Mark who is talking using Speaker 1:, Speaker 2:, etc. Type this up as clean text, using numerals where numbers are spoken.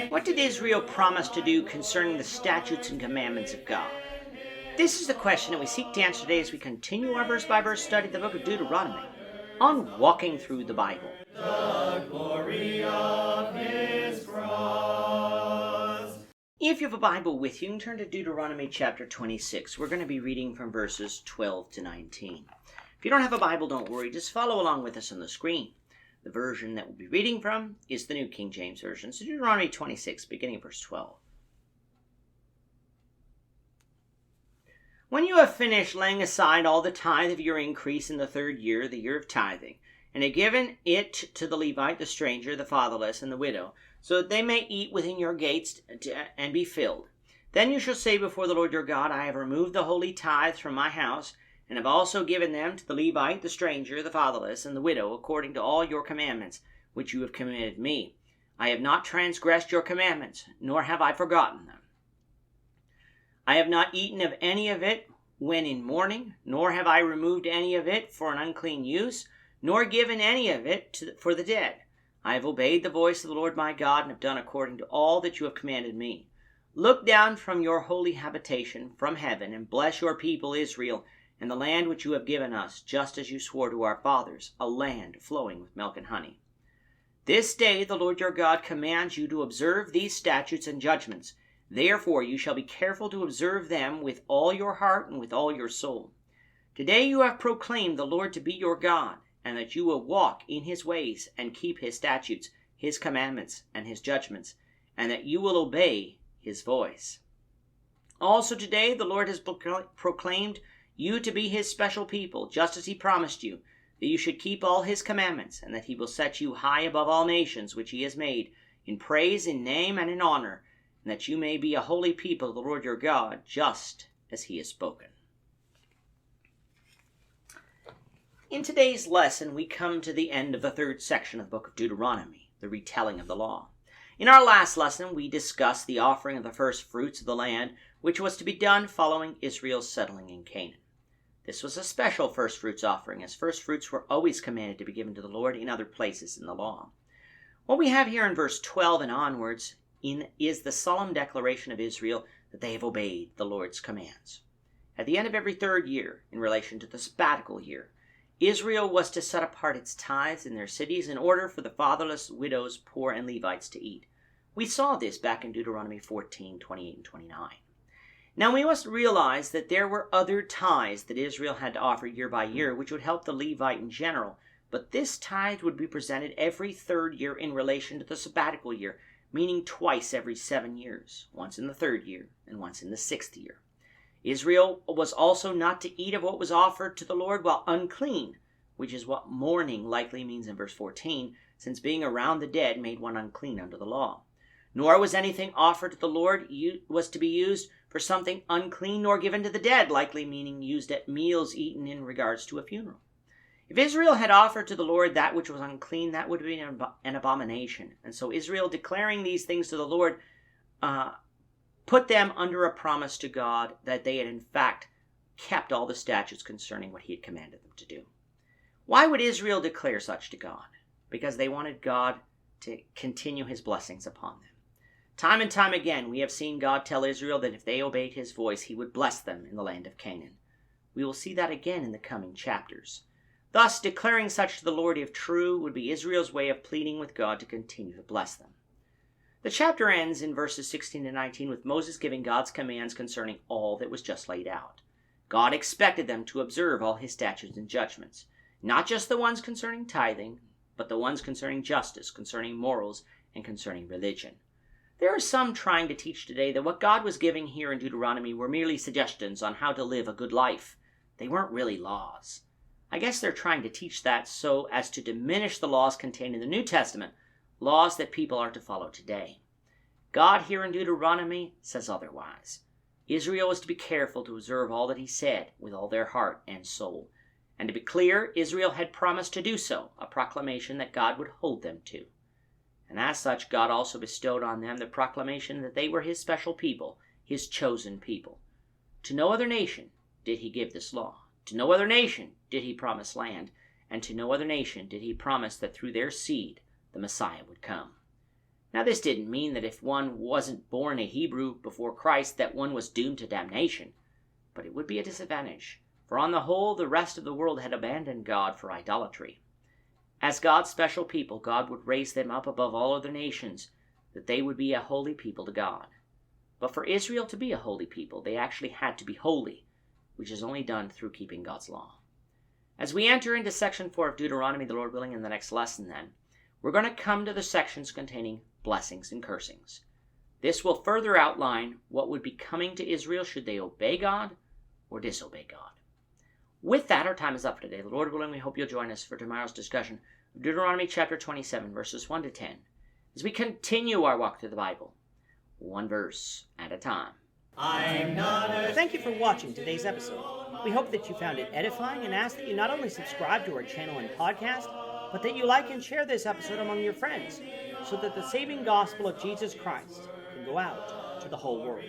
Speaker 1: What did Israel promise to do concerning the statutes and commandments of God? This is the question that we seek to answer today as we continue our verse-by-verse study of the book of Deuteronomy on Walking Through the Bible.
Speaker 2: The glory of His cross.
Speaker 1: If you have a Bible with you, you can turn to Deuteronomy chapter 26. We're going to be reading from verses 12 to 19. If you don't have a Bible, don't worry. Just follow along with us on the screen. The version that we'll be reading from is the New King James Version. So Deuteronomy 26, beginning of verse 12. When you have finished laying aside all the tithe of your increase in the 3rd year, the year of tithing, and have given it to the Levite, the stranger, the fatherless, and the widow, so that they may eat within your gates and be filled, then you shall say before the Lord your God, I have removed the holy tithes from my house, and have also given them to the Levite, the stranger, the fatherless, and the widow, according to all your commandments, which you have commanded me. I have not transgressed your commandments, nor have I forgotten them. I have not eaten of any of it when in mourning, nor have I removed any of it for an unclean use, nor given any of it for the dead. I have obeyed the voice of the Lord my God, and have done according to all that you have commanded me. Look down from your holy habitation, from heaven, and bless your people Israel, and the land which you have given us, just as you swore to our fathers, a land flowing with milk and honey. This day the Lord your God commands you to observe these statutes and judgments. Therefore you shall be careful to observe them with all your heart and with all your soul. Today you have proclaimed the Lord to be your God, and that you will walk in his ways and keep his statutes, his commandments, and his judgments, and that you will obey his voice. Also today the Lord has proclaimed you to be his special people, just as he promised you, that you should keep all his commandments, and that he will set you high above all nations which he has made, in praise, in name, and in honor, and that you may be a holy people of the Lord your God, just as he has spoken. In today's lesson, we come to the end of the 3rd section of the book of Deuteronomy, the retelling of the law. In our last lesson, we discussed the offering of the first fruits of the land, which was to be done following Israel's settling in Canaan. This was a special first fruits offering, as first fruits were always commanded to be given to the Lord in other places in the law. What we have here in verse 12 and onwards is the solemn declaration of Israel that they have obeyed the Lord's commands. At the end of every 3rd year, in relation to the sabbatical year, Israel was to set apart its tithes in their cities in order for the fatherless, widows, poor, and Levites to eat. We saw this back in Deuteronomy 14, 28, and 29. Now we must realize that there were other tithes that Israel had to offer year by year, which would help the Levite in general, but this tithe would be presented every 3rd year in relation to the sabbatical year, meaning twice every 7 years, once in the 3rd year and once in the 6th year. Israel was also not to eat of what was offered to the Lord while unclean, which is what mourning likely means in verse 14, since being around the dead made one unclean under the law. Nor was anything offered to the Lord was to be used for something unclean, nor given to the dead, likely meaning used at meals eaten in regards to a funeral. If Israel had offered to the Lord that which was unclean, that would have been an abomination. And so Israel, declaring these things to the Lord, put them under a promise to God that they had in fact kept all the statutes concerning what he had commanded them to do. Why would Israel declare such to God? Because they wanted God to continue his blessings upon them. Time and time again, we have seen God tell Israel that if they obeyed his voice, he would bless them in the land of Canaan. We will see that again in the coming chapters. Thus, declaring such to the Lord, if true, would be Israel's way of pleading with God to continue to bless them. The chapter ends in verses 16 to 19 with Moses giving God's commands concerning all that was just laid out. God expected them to observe all his statutes and judgments, not just the ones concerning tithing, but the ones concerning justice, concerning morals, and concerning religion. There are some trying to teach today that what God was giving here in Deuteronomy were merely suggestions on how to live a good life. They weren't really laws. I guess they're trying to teach that so as to diminish the laws contained in the New Testament, laws that people are to follow today. God here in Deuteronomy says otherwise. Israel was to be careful to observe all that he said with all their heart and soul. And to be clear, Israel had promised to do so, a proclamation that God would hold them to. And as such, God also bestowed on them the proclamation that they were his special people, his chosen people. To no other nation did he give this law. To no other nation did he promise land, and to no other nation did he promise that through their seed the Messiah would come. Now, this didn't mean that if one wasn't born a Hebrew before Christ, that one was doomed to damnation, but it would be a disadvantage, for on the whole, the rest of the world had abandoned God for idolatry. As God's special people, God would raise them up above all other nations, that they would be a holy people to God. But for Israel to be a holy people, they actually had to be holy, which is only done through keeping God's law. As we enter into section 4 of Deuteronomy, the Lord willing, in the next lesson then, we're going to come to the sections containing blessings and cursings. This will further outline what would be coming to Israel should they obey God or disobey God. With that, our time is up for today. The Lord willing, we hope you'll join us for tomorrow's discussion of Deuteronomy chapter 27, verses 1 to 10, as we continue our walk through the Bible, one verse at a time.
Speaker 3: Thank you for watching today's episode. We hope that you found it edifying and ask that you not only subscribe to our channel and podcast, but that you like and share this episode among your friends, so that the saving gospel of Jesus Christ can go out to the whole world.